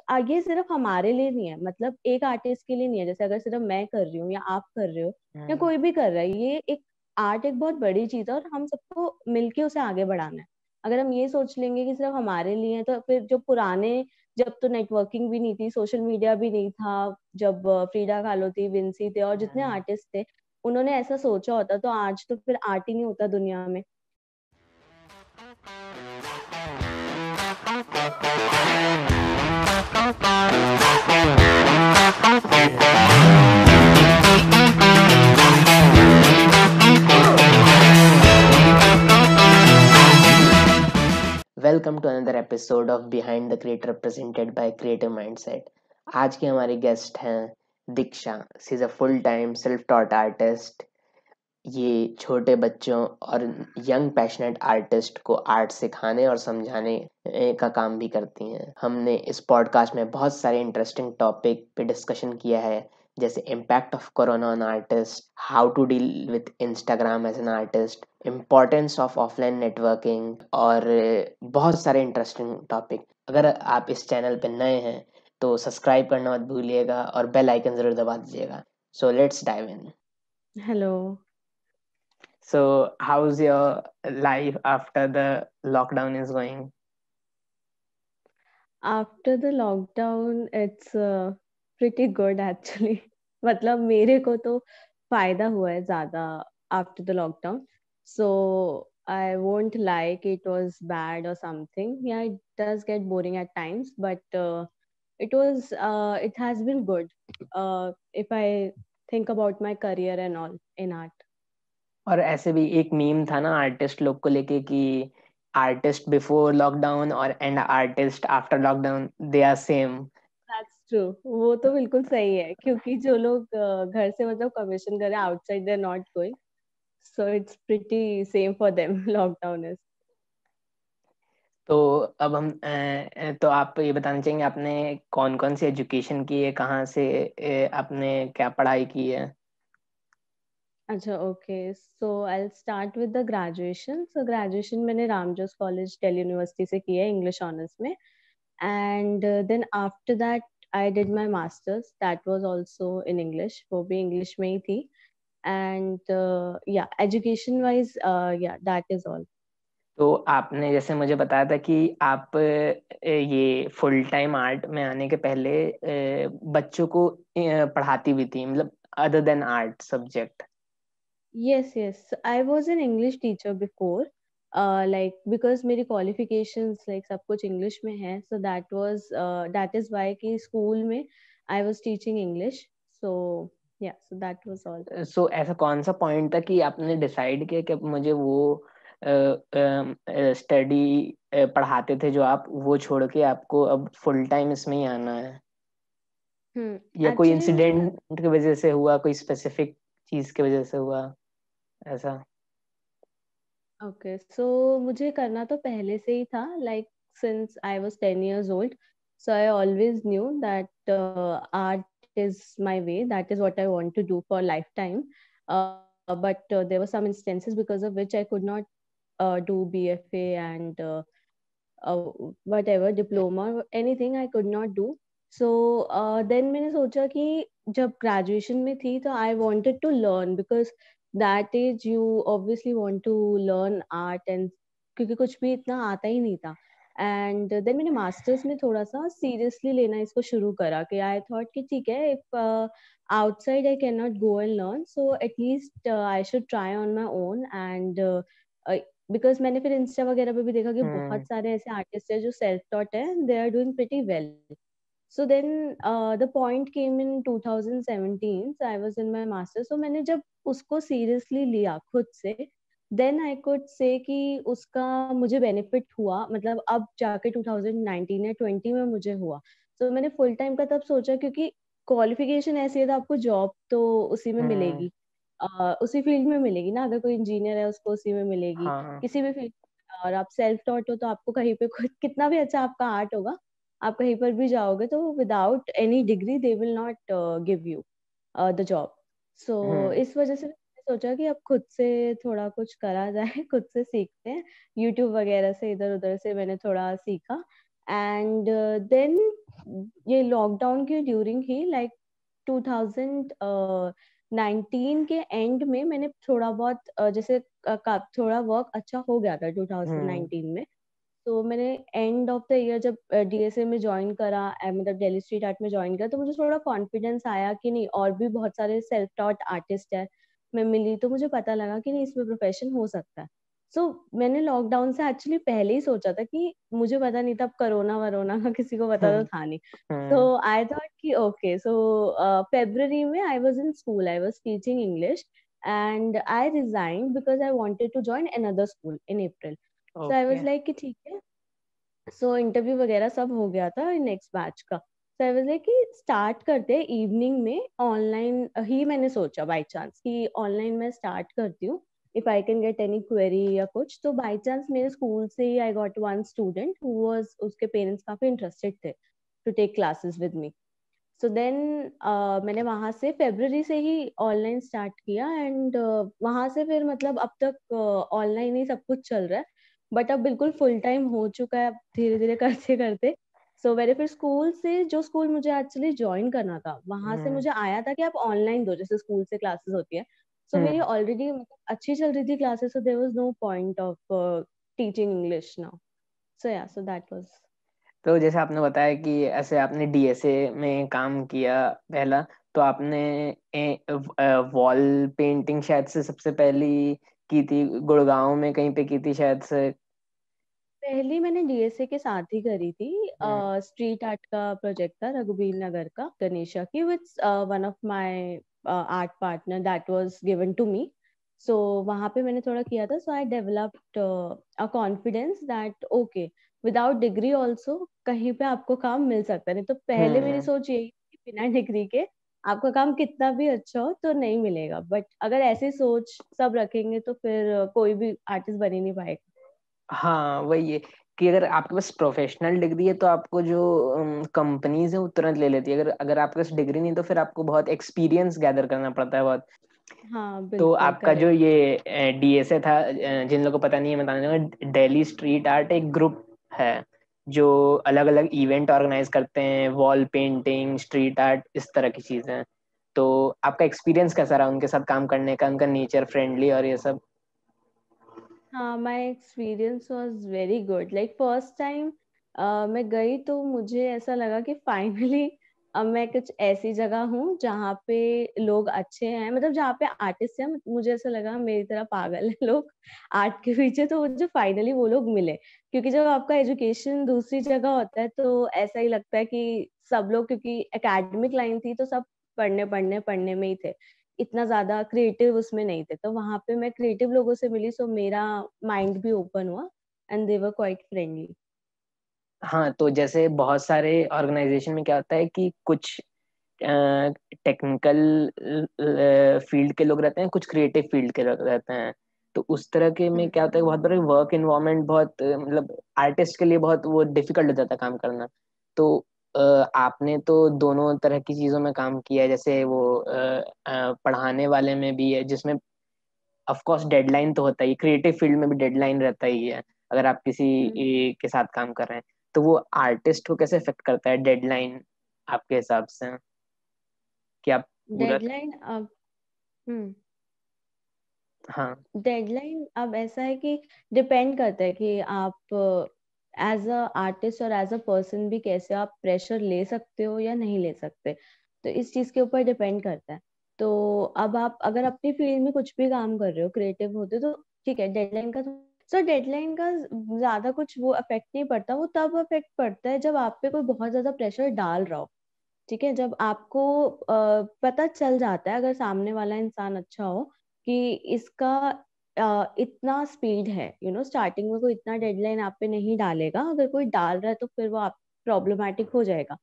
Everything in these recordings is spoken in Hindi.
आगे सिर्फ हमारे लिए नहीं है, मतलब एक आर्टिस्ट के लिए नहीं है। जैसे अगर सिर्फ मैं कर रही हूँ या आप कर रहे हो या कोई भी कर रहा है, ये एक आर्ट एक बहुत बड़ी चीज है और हम सबको मिलके उसे आगे बढ़ाना है। अगर हम ये सोच लेंगे कि सिर्फ हमारे लिए है, तो फिर जो पुराने, जब तो नेटवर्किंग भी नहीं थी, सोशल मीडिया भी नहीं था, जब फ्रीडा kahlo थी, विंसी थे और जितने आर्टिस्ट थे, उन्होंने ऐसा सोचा होता तो आज तो फिर आर्ट ही नहीं होता दुनिया में। Welcome to another episode of behind the creator presented by creative mindset. आज की हमारी गेस्ट हैं Diksha. She is a full time self taught artist. ये छोटे बच्चों और यंग पैशनेट आर्टिस्ट को आर्ट सिखाने और समझाने का काम भी करती हैं। हमने इस पॉडकास्ट में बहुत सारे इंटरेस्टिंग टॉपिक पे डिस्कशन किया है, जैसे impact of corona on artist, how to deal with Instagram as an artist, importance of offline networking और बहुत सारे इंटरेस्टिंग टॉपिक। अगर आप इस चैनल पे नए हैं तो सब्सक्राइब करना मत भूलिएगा और बेल आइकन जरूर दबा दीजिएगा। So let's dive in. Hello. So, how's your life after the lockdown is going? After the lockdown it's pretty good actually. मतलब मेरे को तो फायदा हुआ है ज्यादा after the lockdown. So I won't like it was bad और समथिंग, या it does get boring at times, but it has been good if I think about my career and all in art. और ऐसे भी एक मीम था ना आर्टिस्ट लोग को लेके कि आर्टिस्ट बिफोर लॉकडाउन और and artist after lockdown they are same. That's true. वो तो बिल्कुल सही है, क्योंकि जो लोग घर से मतलब कमीशन कर रहे हैं outside, they are not going, so it's pretty same for them. Lockdown is तो अब हम तो आप ये बताना चाहेंगे आपने कौन कौन सी एजुकेशन की है, कहाँ से आपने क्या पढ़ाई की है? अच्छा, okay, so I'll start with the graduation. So graduation मैंने रामजोस कॉलेज दिल्ली यूनिवर्सिटी से की है इंग्लिश ऑनर्स में, and then after that I did my masters, that was also in English, वो भी इंग्लिश में ही थी, and yeah, education wise yeah, that is all. तो आपने जैसे मुझे बताया था कि आप ये फुल टाइम आर्ट में आने के पहले बच्चों को पढ़ाती भी थी, मतलब other than art subject. Yes, yes. I was an English teacher before, like because मेरी qualifications like सब कुछ English में है, so that is why कि school में I was teaching English, so yeah, so that was all. सो ऐसा कौन सा पॉइंट था कि आपने डिसाइड किया कि अब मुझे वो स्टडी पढ़ाते थे जो आप, वो छोड़ के आपको अब फुल टाइम इसमें ही आना है, या कोई Actually मुझे इंसिडेंट की वजह से हुआ, कोई स्पेसिफिक चीज की वजह से हुआ ऐसा? okay, so मुझे करना तो पहले से ही था, like since I was 10 years old, so I always knew that art is my way, that is what I want to do for lifetime. But there were some instances because of which I could not do BFA and uh, whatever diploma, anything I could not do. So then मैंने सोचा कि जब graduation में थी तो I wanted to learn, because that age you obviously want to learn art, and क्योंकि कुछ भी इतना आता ही नहीं था, एंड देन मैंने मास्टर्स में थोड़ा सा सीरियसली लेना इसको शुरू करा कि आई थॉट कि ठीक है, if outside I can not go and learn, so at least I should try on my own, and because मैंने फिर इंस्टा वगैरह पे भी देखा कि बहुत हम्म। सारे ऐसे आर्टिस्ट है जो सेल्फ टॉट है, they are doing pretty well. So then the point came in 2017, so I was in my master, so मैंने जब उसको seriously लिया खुद से, then I could say कि उसका मुझे benefit हुआ, मतलब अब जाके 2019 या 20 में मुझे हुआ. So मैंने full time का तब सोचा, क्योंकि qualification ऐसी है तो आपको job तो उसी में हम्म। मिलेगी, उसी फील्ड में मिलेगी ना, अगर कोई इंजीनियर है उसको उसी में मिलेगी, हाँ। किसी भी फील्ड. और आप सेल्फ टॉट हो तो आपको कहीं पे खुद कितना भी अच्छा आपका आर्ट होगा, आप कहीं पर भी जाओगे तो without any degree they will not give you the job. So hmm. इस वजह से मैंने सोचा कि अब खुद से थोड़ा कुछ करा जाए, खुद से सीखते हैं, यूट्यूब वगैरह से इधर उधर से मैंने थोड़ा सीखा, एंड देन ये लॉकडाउन के ड्यूरिंग ही लाइक 2019 के एंड में मैंने थोड़ा बहुत जैसे थोड़ा वर्क अच्छा हो गया था 2019 में। तो मैंने एंड ऑफ द ईयर जब डीएसए में ज्वाइन करा, मतलब दिल्ली स्ट्रीट आर्ट में ज्वाइन करा, तो मुझे थोड़ा कॉन्फिडेंस आया कि नहीं और भी बहुत सारे सेल्फ टॉट आर्टिस्ट है, मैं मिली तो मुझे पता लगा कि नहीं इसमें प्रोफेशन हो सकता है। सो मैंने लॉकडाउन से एक्चुअली पहले ही सोचा था कि मुझे पता नहीं था कोरोना वरोना का किसी को पता तो था नहीं। तो आई थॉट कि ओके, सो फेब्रुअरी में I was in school, I was teaching English and I resigned because I wanted to join another school in April. So I okay. Was like कि ठीक है। सो इंटरव्यू वगैरह सब हो गया था नेक्स्ट बैच का। सो आई वाज लाइक कि स्टार्ट करते हैं इवनिंग में ऑनलाइन ही, मैंने सोचा बाय चांस कि ऑनलाइन मैं स्टार्ट करती हूँ if I can get any query या कुछ। तो बाय चांस मेरे स्कूल से ही I got one student who was, उसके पेरेंट्स काफी इंटरेस्टेड थे to take classes with me. So then मैंने वहां से फेब्रुवरी से ही ऑनलाइन स्टार्ट किया एंड वहां से फिर मतलब अब तक ऑनलाइन ही सब कुछ चल रहा है। बट अब बिल्कुल फुल टाइम हो चुका है अब धीरे धीरे करते करते। सो मेरे फिर स्कूल से, जो स्कूल मुझे एक्चुअली ज्वाइन करना था वहां से मुझे आया था कि आप ऑनलाइन दो जैसे स्कूल से क्लासेस होती है। सो मेरी ऑलरेडी मतलब अच्छी चल रही थी classes, so there was no point of teaching English now. So yeah, so that was. तो जैसे आपने बताया कि ऐसे आपने डीएसए में काम किया पहला, तो आपने वॉल पेंटिंग शायद से सबसे पहली की थी गुड़गांव में कहीं पे की थी शायद से। पहली मैंने डीएसए के साथ ही करी थी। हम्म। स्ट्रीट आर्ट का प्रोजेक्ट था रघुबीर नगर का, गणेशा की, with one of my art partner that was given to me. So वहां पे मैंने थोड़ा किया था। So I developed a confidence that okay, without degree also कहीं पे आपको काम मिल सकता है। नहीं तो पहले मेरी हम्म। सोच यही थी कि बिना डिग्री के आपका काम कितना भी अच्छा हो तो नहीं मिलेगा। बट अगर ऐसी सोच सब रखेंगे तो फिर कोई भी आर्टिस्ट बन ही नहीं पाएगा। हाँ वही है कि अगर आपके पास प्रोफेशनल डिग्री है तो आपको जो कंपनीज है वो तुरंत ले लेती है। अगर अगर आपके पास डिग्री नहीं तो फिर आपको बहुत एक्सपीरियंस गैदर करना पड़ता है बहुत। हाँ तो बिल्कुल आपका जो करेक्ट। ये डीएसए था, जिन लोगों को पता नहीं है मैं बताना चाहूंगा, दिल्ली स्ट्रीट आर्ट एक ग्रुप है जो अलग अलग इवेंट ऑर्गेनाइज करते हैं, वॉल पेंटिंग, स्ट्रीट आर्ट, इस तरह की चीजें। तो आपका एक्सपीरियंस कैसा रहा उनके साथ काम करने का, उनका नेचर फ्रेंडली और ये सब? हाँ, my experience was very good. Like first time मैं गई तो मुझे ऐसा लगा कि फाइनली अब मैं कुछ ऐसी जगह हूँ जहाँ पे लोग अच्छे हैं, मतलब जहाँ पे आर्टिस्ट हैं। मुझे ऐसा लगा मेरी तरह पागल है लोग आर्ट के पीछे, तो मुझे फाइनली वो लोग मिले। क्योंकि जब आपका एजुकेशन दूसरी जगह होता है तो ऐसा ही लगता है कि सब लोग, क्योंकि एकेडमिक लाइन थी तो सब पढ़ने पढ़ने पढ़ने में ही थे, इतना ज्यादा क्रिएटिव उसमें नहीं थे। तो वहां पे मैं क्रिएटिव लोगों से मिली, सो मेरा माइंड भी ओपन हुआ and they were quite friendly. हाँ, तो जैसे बहुत सारे ऑर्गेनाइजेशन में क्या होता है कि कुछ टेक्निकल फील्ड के लोग रहते हैं, कुछ क्रिएटिव फील्ड के लोग रहते हैं। तो उस तरह के में क्या होता है, बहुत बड़ा वर्क इन्वायरमेंट, बहुत मतलब आर्टिस्ट के लिए बहुत वो डिफिकल्ट हो जाता है काम करना। तो अ, आपने तो दोनों तरह की चीजों में काम किया है। जैसे वो पढ़ाने वाले में भी है जिसमें ऑफ कोर्स डेडलाइन तो होता ही, क्रिएटिव फील्ड में भी डेडलाइन रहता ही है अगर आप किसी के साथ काम कर रहे हैं। तो वो आर्टिस्ट को कैसे इफेक्ट करता है डेडलाइन आपके हिसाब से, कि आप पूरा? डेडलाइन अब हम्म हाँ। डेडलाइन अब ऐसा है कि डिपेंड करता है कि आप एज अ आर्टिस्ट और एज अ पर्सन भी कैसे आप प्रेशर ले सकते हो या नहीं ले सकते। तो इस चीज के ऊपर डिपेंड करता है। तो अब आप अगर अपनी फील्ड में कुछ भी काम कर रहे हो, क्रिएटिव होते हो, तो ठीक है डेडलाइन का। सो डेडलाइन का ज्यादा कुछ वो अफेक्ट नहीं पड़ता, वो तब अफेक्ट पड़ता है जब आप पे कोई बहुत ज्यादा प्रेशर डाल रहा हो। ठीक है, जब आपको पता चल जाता है, अगर सामने वाला इंसान अच्छा हो कि इसका इतना स्पीड है, स्टार्टिंग में कोई इतना डेडलाइन आप पे नहीं डालेगा, अगर कोई डाल रहा है तो फिर वो आप प्रॉब्लमेटिक हो जाएगा।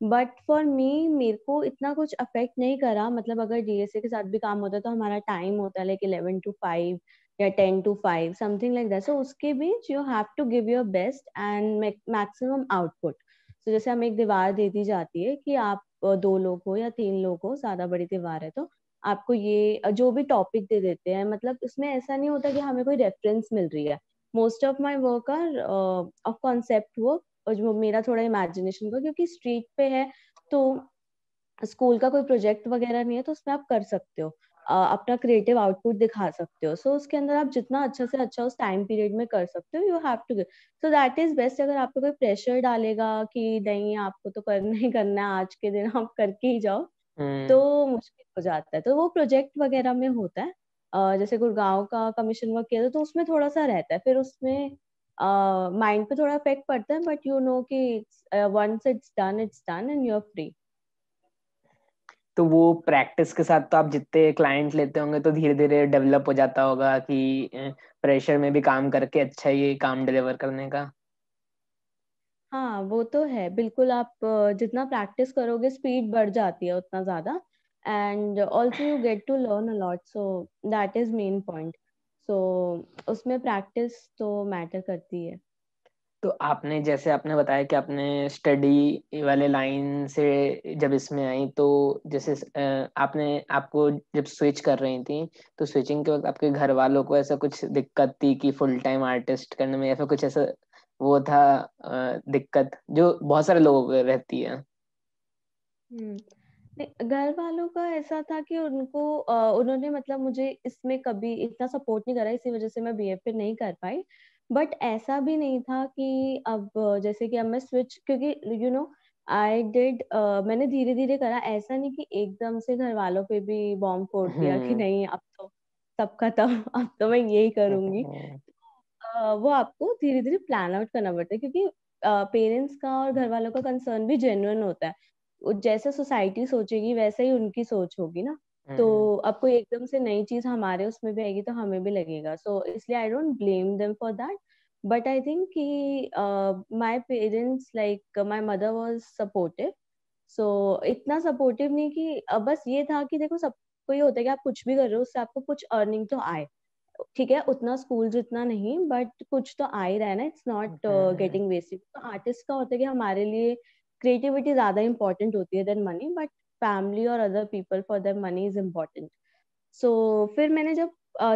बट फॉर मी, मेरे को इतना कुछ अफेक्ट नहीं करा। मतलब अगर डीएसए के साथ भी काम होता है तो हमारा टाइम होता है लाइक 11 to 5 या 10 to 5 something like that. So उसके बीच you have to give your best and maximum output. तो जैसे हमें एक दीवार दे दी जाती है कि आप दो लोग हो या तीन लोग हो, ज्यादा बड़ी दीवार है तो आपको ये जो भी टॉपिक दे देते हैं, मतलब इसमें ऐसा नहीं होता कि हमें कोई रेफरेंस मिल रही है। Most of my work are of concept work, और जो मेरा थोड़ा इमेजिनेशन का, क्योंकि स्ट्रीट पे है तो स्कूल का कोई प्रोजेक्ट वगैरह नहीं है, तो उसमें आप कर सकते हो, अपना क्रिएटिव आउटपुट दिखा सकते हो। सो उसके अंदर आप जितना अच्छा से अच्छा उस टाइम पीरियड में कर सकते हो, you have to, so that is best. अगर आप पे कोई प्रेशर डालेगा कि नहीं आपको तो करना ही करना है, आज के दिन आप करके ही जाओ, तो मुश्किल हो जाता है। तो वो प्रोजेक्ट वगैरह में होता है, जैसे गुड़गांव का कमीशन वर्क किया था, तो उसमें थोड़ा सा रहता है, फिर उसमें माइंड पे थोड़ा इफेक्ट पड़ता है, बट यू नो कि once it's done and you are free. तो वो प्रैक्टिस के साथ तो आप जितने क्लाइंट लेते होंगे तो धीरे धीरे डेवलप हो जाता होगा कि प्रेशर में भी काम करके अच्छा ये काम डिलीवर करने का। हाँ वो तो है बिल्कुल। आप जितना प्रैक्टिस करोगे स्पीड बढ़ जाती है उतना ज्यादा, and also you get to learn a lot, so that is main point. So उसमें प्रैक्टिस तो मैटर करती है। तो आपने जैसे आपने बताया कि आपने स्टडी वाले लाइन से जब इसमें आई, तो जैसे आपने आपको जब स्विच कर रही थी, तो स्विचिंग के वक्त आपके घर वालों को ऐसा कुछ दिक्कत थी कि फुल टाइम आर्टिस्ट करने में, या फिर कुछ ऐसा वो था दिक्कत जो बहुत सारे लोगों को रहती है? हम्म। घर वालों का ऐसा था कि उनको उन्होंने मतलब मुझे इसमें कभी इतना सपोर्ट नहीं करा, इसी वजह से मैं बीएड फिर नहीं कर पाई। बट ऐसा भी नहीं था कि अब जैसे कि अब मैं स्विच, क्योंकि यू नो आई डिड, मैंने धीरे धीरे करा, ऐसा नहीं कि एकदम से घर वालों पे भी बॉम्ब फोड़ दिया कि हम्म। नहीं अब तो सब खत्म, अब तो मैं यही करूंगी। वो आपको धीरे धीरे प्लान आउट करना पड़ता है, क्योंकि पेरेंट्स का और घर वालों का कंसर्न भी जेन्युइन होता है। जैसे सोसाइटी सोचेगी वैसे ही उनकी सोच होगी ना। तो हम्म। अब कोई एकदम से नई चीज हमारे उसमें भी आएगी तो हमें भी लगेगा, सो इसलिए I don't blame them for that. But I think कि my parents like my mother was supportive. So इतना सपोर्टिव नहीं कि बस ये था कि देखो सबको ये होता है कि आप कुछ भी कर रहे हो उससे आपको कुछ अर्निंग तो आए, ठीक है उतना स्कूल जितना नहीं बट कुछ तो आ ही रहा है ना, it's not hmm. Getting wasted. तो आर्टिस्ट का होता है कि हमारे लिए क्रिएटिविटी ज्यादा इंपॉर्टेंट होती है देन मनी, बट फैमिली और other people for their money is important. So फिर मैंने जब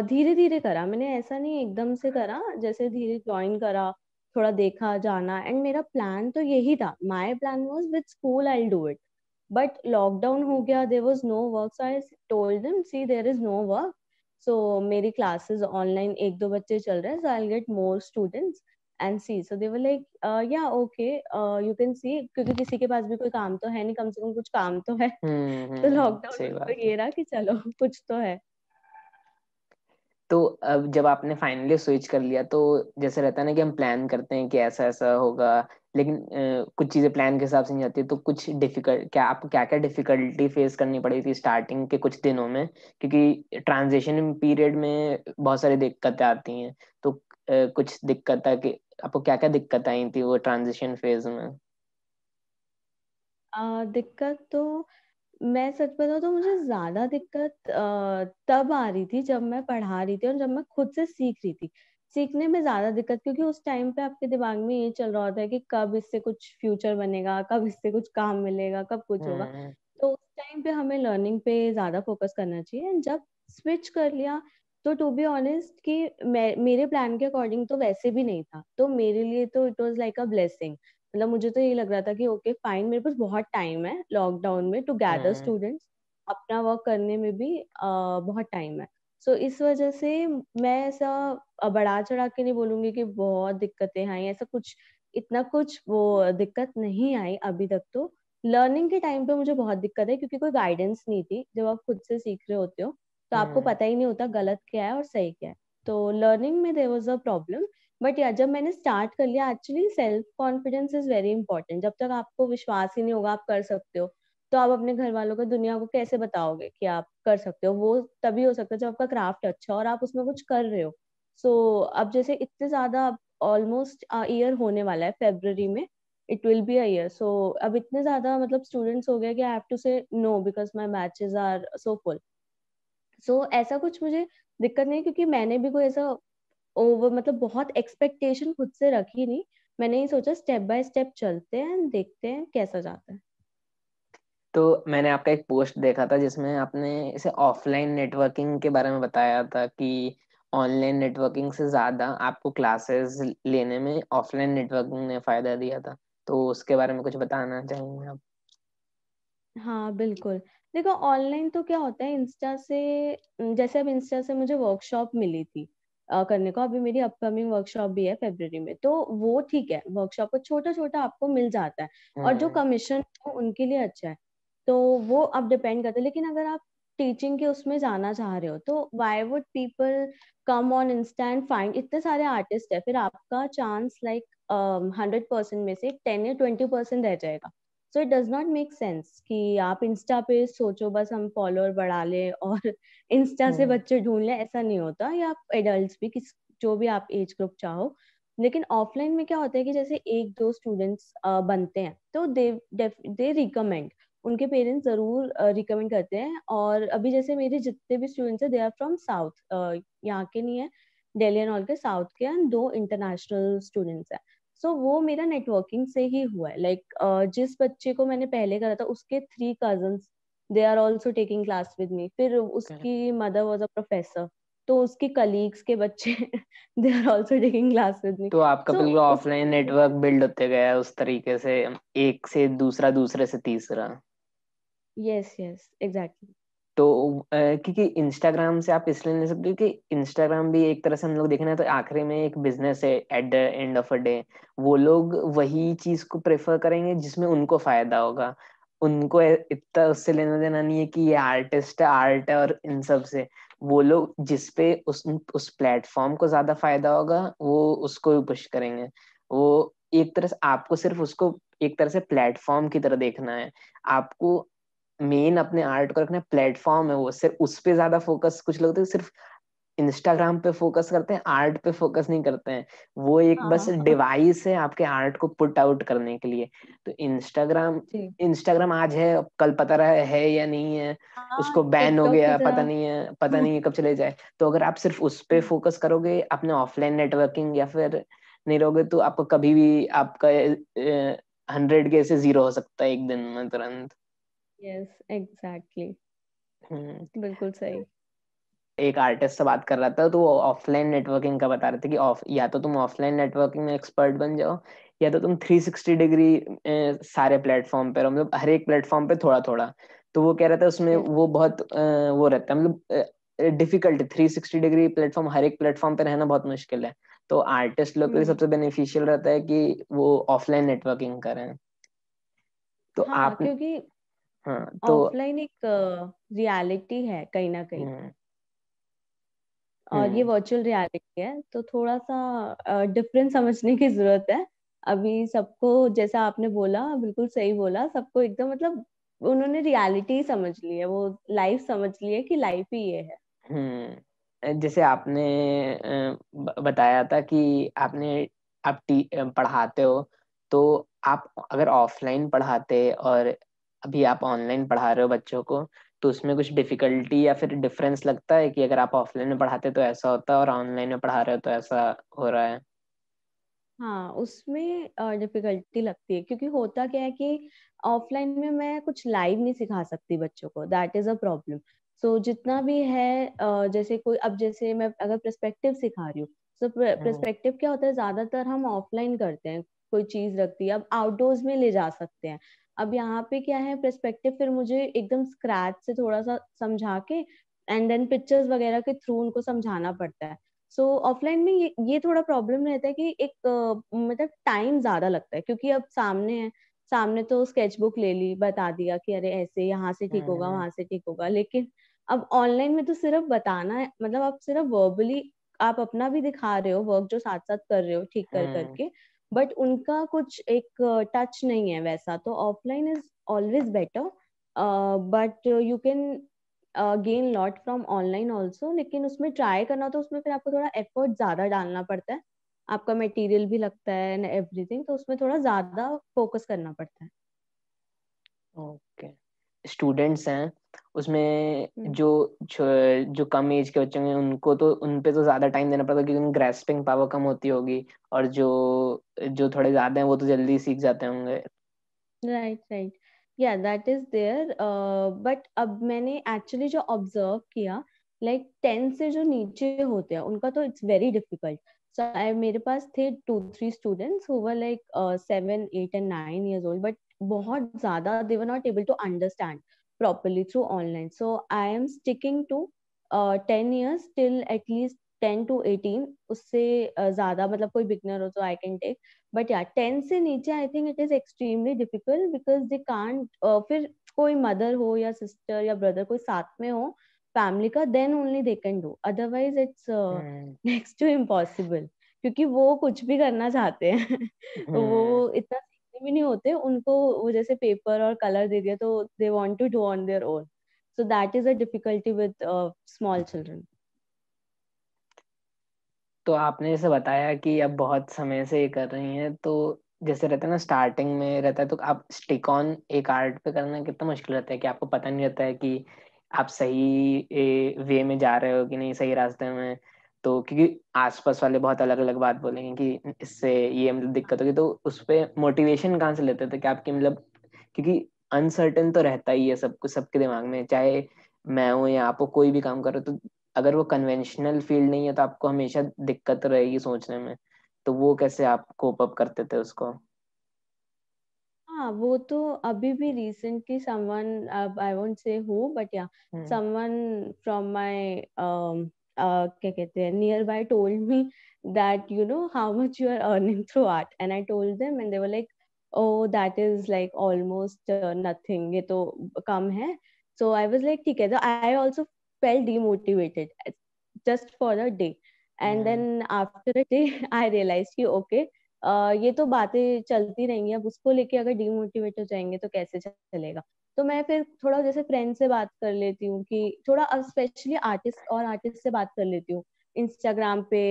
धीरे धीरे करा, मैंने ऐसा नहीं एकदम से करा, जैसे धीरे ज्वाइन करा, थोड़ा देखा जाना, एंड मेरा प्लान तो यही था, my plan was with school I will do it. But lockdown हो गया, there was no work, so I told them see there is no work, so मेरी क्लासेस ऑनलाइन एक दो बच्चे चल रहे हैं, so I will get more students and see. So they were like yeah okay you can see, क्योंकि किसी के पास भी कोई काम तो है नहीं, कम से कम कुछ काम तो है। तो लॉकडाउन में सही उनको बात है। ये रहा कि चलो कुछ तो है। तो अब जब आपने फाइनली स्विच कर लिया, तो जैसे रहता है ना कि हम प्लान करते हैं कि ऐसा ऐसा होगा, लेकिन कुछ चीजें प्लान के हिसाब से नहीं जाती, तो कुछ डिफिकल्ट, क्या आपको क्या क्या डिफिकल्टी फेस करनी पड़ी थी स्टार्टिंग के कुछ दिनों में? क्योंकि ट्रांजिशन पीरियड में बहुत सारी दिक्कतें आती हैं, तो कुछ दिक्कत है कि आपको क्या क्या दिक्कत आई थी वो ट्रांजिशन फेज में? दिक्कत तो मैं सच बताऊं तो मुझे ज्यादा दिक्कत तब आ रही थी जब मैं पढ़ा रही थी और जब मैं खुद से सीख रही थी। सीखने में ज्यादा दिक्कत, क्योंकि उस टाइम पे आपके दिमाग में ये चल रहा होता है कि कब इससे कुछ फ्यूचर बनेगा, कब इससे कुछ काम मिलेगा, कब कुछ होगा। हम्म। तो उस टाइम पे हमें लर्निंग पे ज्यादा फोकस करना चाहिए। And जब स्विच कर लिया तो टू बी ऑनेस्ट कि मेरे प्लान के अकॉर्डिंग तो वैसे भी नहीं था, तो मेरे लिए तो it was like a blessing. मतलब मुझे तो ये लग रहा था कि ओके फाइन, मेरे पास बहुत टाइम है लॉकडाउन में टू गैदर हम्म। स्टूडेंट्स, अपना वर्क करने में भी बहुत टाइम है। सो इस वजह से मैं ऐसा बढ़ा चढ़ा के नहीं बोलूंगी कि बहुत दिक्कतें आई, ऐसा कुछ इतना कुछ वो दिक्कत नहीं आई अभी तक। तो लर्निंग के टाइम पे मुझे बहुत दिक्कत है, क्योंकि कोई गाइडेंस नहीं थी, जब आप खुद से सीख रहे होते हो तो आपको हम्म। पता ही नहीं होता गलत क्या है और सही क्या है। तो लर्निंग में there was a problem. But या जब मैंने स्टार्ट कर लिया, actually self confidence is very important. जब तक आपको विश्वास ही नहीं होगा आप कर सकते हो, तो आप अपने घर वालों को दुनिया को कैसे बताओगे कि आप कर सकते हो? वो तभी हो सकता है जब आपका क्राफ्ट अच्छा हो और आप उसमें कुछ कर रहे हो। सो अब जैसे इतने ज्यादा, ऑलमोस्ट ईयर होने वाला है फेब्रुअरी में, it will be a year. So अब इतने ज्यादा मतलब स्टूडेंट्स हो गए कि I have to say no because my batches are so full. So ऐसा कुछ मुझे दिक्कत नहीं, क्योंकि मैंने भी कोई ऐसा ओवर मतलब बहुत एक्सपेक्टेशन खुद से रखी नहीं। मैंने ही सोचा स्टेप बाय स्टेप चलते हैं, देखते हैं कैसा जाता है। तो मैंने आपका एक पोस्ट देखा था जिसमें आपने इसे ऑफलाइन नेटवर्किंग के बारे में बताया था कि ऑनलाइन नेटवर्किंग से ज्यादा आपको क्लासेस लेने में ऑफलाइन नेटवर्किंग ने फायदा दिया था, तो उसके बारे में कुछ बताना चाहेंगे आप? हाँ बिल्कुल। देखो ऑनलाइन तो क्या होता है, इंस्टा से जैसे अब इंस्टा से मुझे वर्कशॉप मिली थी करने को। अभी मेरी अपकमिंग वर्कशॉप भी है फरवरी में, तो वो ठीक है, वर्कशॉप को छोटा छोटा आपको मिल जाता है। और जो हम्म। कमीशन है उनके लिए अच्छा है, तो वो अब डिपेंड करता है। लेकिन अगर आप टीचिंग के उसमें जाना चाह रहे हो तो why would people come on Insta and find, इतने सारे आर्टिस्ट है, फिर आपका चांस लाइक 100% में से 10 या 20% रह जाएगा। So it does not make sense कि आप इंस्टा पे सोचो बस हम फॉलोअर बढ़ा लें और इंस्टा से हम्म। बच्चे ढूंढ लें, ऐसा नहीं होता। या आप एडल्ट्स भी, किस जो भी आप एज ग्रुप चाहो। लेकिन ऑफलाइन में क्या होता है कि जैसे एक दो स्टूडेंट्स बनते हैं तो दे रिकमेंड, उनके पेरेंट्स जरूर रिकमेंड करते हैं। और अभी जैसे मेरे जितने भी स्टूडेंट्स हैं दे आर फ्रॉम साउथ, यहाँ के नहीं है, दिल्ली एंड ऑल के, साउथ के हैं, दो इंटरनेशनल स्टूडेंट्स हैं। सो वो मेरा नेटवर्किंग से ही हुआ है। लाइक जिस बच्चे को मैंने पहले करा था उसके 3 cousins they are also taking class with me, फिर Okay. उसकी मदर वॉज अ प्रोफेसर, तो उसके कलीग्स के बच्चे they are also taking class with me. तो आपका सो बिल्कुल उस ऑफलाइन नेटवर्क बिल्ड होते गया उस तरीके से, एक से दूसरा, दूसरे से तीसरा। Yes yes exactly. तो क्योंकि इंस्टाग्राम से आप इसलिए नहीं सकते क्योंकि इंस्टाग्राम भी एक तरह से हम लोग देखना है तो आखिरी में एक बिजनेस है at the end of a day. वो लोग वही चीज को प्रेफर करेंगे जिसमें उनको फायदा होगा। उनको इतना उससे लेना देना नहीं है कि ये आर्टिस्ट है, आर्ट है, और इन सब से। वो लोग जिस पे उस प्लेटफॉर्म को ज्यादा फायदा होगा वो उसको भी पुश करेंगे। वो एक तरह से आपको सिर्फ उसको एक तरह से प्लेटफॉर्म की तरह देखना है। आपको मेन अपने आर्ट को रखना, प्लेटफॉर्म है वो, सिर्फ उस पे ज्यादा फोकस, कुछ लोग तो सिर्फ इंस्टाग्राम पे फोकस करते हैं, आर्ट पे फोकस नहीं करते हैं। वो एक हाँ बस हाँ हाँ डिवाइस है आपके आर्ट को पुट आउट करने के लिए। तो इंस्टाग्राम जी। इंस्टाग्राम आज है, कल पता रहा है या नहीं है। हाँ उसको बैन हो टिकटॉक की गया, पता तरह। नहीं है, पता नहीं है कब चले जाए। तो अगर आप सिर्फ उस पे फोकस करोगे अपने ऑफलाइन नेटवर्किंग या फिर नहीं रहोगे, तो आपको कभी भी आपका 100 के से 0 हो सकता है एक दिन में तुरंत। यस एग्जैक्टली, हम्म। बिल्कुल सही। एक आर्टिस्ट से बात कर रहा था तो वो ऑफलाइन नेटवर्किंग का बता रहे थे कि ऑफ या तो तुम ऑफलाइन नेटवर्किंग में एक्सपर्ट बन जाओ, या तो तुम 360 डिग्री सारे प्लेटफॉर्म पे रहो, मतलब हर एक प्लेटफॉर्म पे थोड़ा थोड़ा। तो वो कह रहा था उसमें यस। वो बहुत वो रहता है, मतलब डिफिकल्ट, 360 डिग्री प्लेटफॉर्म हर एक प्लेटफॉर्म पे रहना बहुत मुश्किल है। तो आर्टिस्ट लोग के लिए सबसे बेनिफिशियल रहता है कि वो ऑफलाइन नेटवर्किंग करें। तो हाँ आप, क्योंकि हाँ तो, ऑफलाइन एक रियलिटी है कहीं ना कहीं, हम्म। और ये हम्म। वर्चुअल रियलिटी है, तो थोड़ा सा डिफरेंस समझने की जरूरत है। अभी सबको, जैसा आपने बोला बिल्कुल सही बोला, सबको एकदम मतलब उन्होंने रियलिटी ही समझ ली है, वो लाइफ समझ ली है कि लाइफ ही ये है। जैसे आपने बताया था कि आप पढ़ाते हो, तो आप अगर ऑफलाइन पढ़ाते और अभी आप ऑनलाइन पढ़ा रहे हो बच्चों को, तो उसमें कुछ डिफिकल्टी या फिर डिफरेंस लगता है कि अगर आप ऑफलाइन में पढ़ाते तो ऐसा होता है और ऑनलाइन में पढ़ा रहे हो तो ऐसा हो रहा है? हाँ उसमें डिफिकल्टी लगती है, क्योंकि होता क्या है कि ऑफलाइन में मैं कुछ लाइव नहीं सिखा सकती बच्चों को, दैट इज अ प्रॉब्लम। सो जितना भी है जैसे कोई, अब जैसे मैं अगर पर्सपेक्टिव सिखा रही हूँ, तो हम्म। पर्सपेक्टिव क्या होता है, ज्यादातर हम ऑफलाइन करते हैं। कोई चीज रखती है, अब आउटडोर्स में ले जा सकते हैं। अब यहाँ पे क्या है, पर्सपेक्टिव फिर मुझे एकदम स्क्रैच से थोड़ा सा समझा के एंड देन पिक्चर्स वगैरह के थ्रू उनको समझाना पड़ता है। सो ऑफलाइन में ये थोड़ा प्रॉब्लम रहता है कि एक मतलब टाइम ज्यादा लगता है, क्योंकि अब सामने है, सामने तो स्केचबुक ले ली, बता दिया कि अरे ऐसे यहाँ से ठीक होगा, हम्म। वहां से ठीक होगा। लेकिन अब ऑनलाइन में तो सिर्फ बताना है, मतलब आप सिर्फ वर्बली आप अपना भी दिखा रहे हो वर्क जो साथ साथ कर रहे हो ठीक कर हम्म। करके, बट उनका कुछ एक टच नहीं है वैसा। तो offline is always better, but you can gain lot from online also. लेकिन उसमें ट्राई करना, तो उसमें फिर आपको थोड़ा एफर्ट ज्यादा डालना पड़ता है, आपका मटेरियल भी लगता है एंड एवरीथिंग, तो उसमें थोड़ा ज्यादा फोकस करना पड़ता है। ओके। स्टूडेंट्स हैं उसमें हम्म। जो कम एज के बच्चे होंगे उनको तो उन पे तो ज्यादा टाइम देना पड़ता है क्योंकि उनकी ग्रेस्पिंग पावर कम होती होगी। और जो जो थोड़े ज्यादा हैं वो तो जल्दी सीख जाते होंगे। राइट राइट, या दैट इज देयर। बट अब मैंने एक्चुअली जो ऑब्जर्व किया लाइक 10 से जो नीचे होते हैं उनका तो इट्स वेरी डिफिकल्ट. सो मेरे पास थे 2-3 students who were like 7, 8 and 9 years old, but बहुत ज्यादा they were not able to understand properly through online. So I am sticking to 10 years till at least 10 to 18. उससे ज्यादा मतलब कोई बिगनर हो तो I can take. But yeah, 10 से नीचे I think it is extremely difficult because they can't फिर कोई मदर हो या सिस्टर या ब्रदर कोई साथ में हो फैमिली का, then only they can do. Otherwise it's next to impossible. क्योंकि वो कुछ भी करना चाहते हैं. वो इतना भी नहीं होते उनको, वो जैसे पेपर और कलर दे दिया तो they want to do on their own. So that is a difficulty with small children. तो आपने जैसे बताया कि अब बहुत समय से ये कर रही हैं, तो जैसे रहता है ना, स्टार्टिंग में रहता है तो आप स्टिक ऑन एक आर्ट पे करना कितना मुश्किल रहता है कि आपको पता नहीं रहता है कि आप सही वे में जा रहे हो कि नहीं, सही रास्ते में? तो क्योंकि आसपास वाले बहुत अलग अलग बात बोलेंगे कि इससे ये मतलब दिक्कत होगी, तो उस पे मोटिवेशन कहाँ से लेते थे कि आपकी मतलब, क्योंकि अनसर्टेन तो रहता ही है सब कुछ सबके दिमाग में, चाहे मैं हूँ या आप हो, कोई भी काम करो, तो अगर वो कन्वेंशनल फील्ड नहीं है तो आपको हमेशा दिक्कत रहेगी सोचने में। तो वो कैसे आप कोप अप करते थे उसको? हाँ, वो तो अभी भी रिसेंटली समवन, अब I won't say who, but yeah hmm. Someone from my क्या कहते हैं nearby told me that you know how much you are earning through art, and I told them and they were like, oh that is like almost nothing, ये तो कम है. सो आई वाज लाइक ठीक है. तो I also felt demotivated just for a day, and hmm. Then after a day I realise कि ओके, ये तो बातें चलती रहेंगी, अब उसको लेके अगर डिमोटिवेट हो जाएंगे तो कैसे चलेगा. तो मैं फिर थोड़ा जैसे फ्रेंड से बात कर लेती हूँ कि थोड़ा, स्पेशली आर्टिस्ट से बात कर लेती हूँ. इंस्टाग्राम पे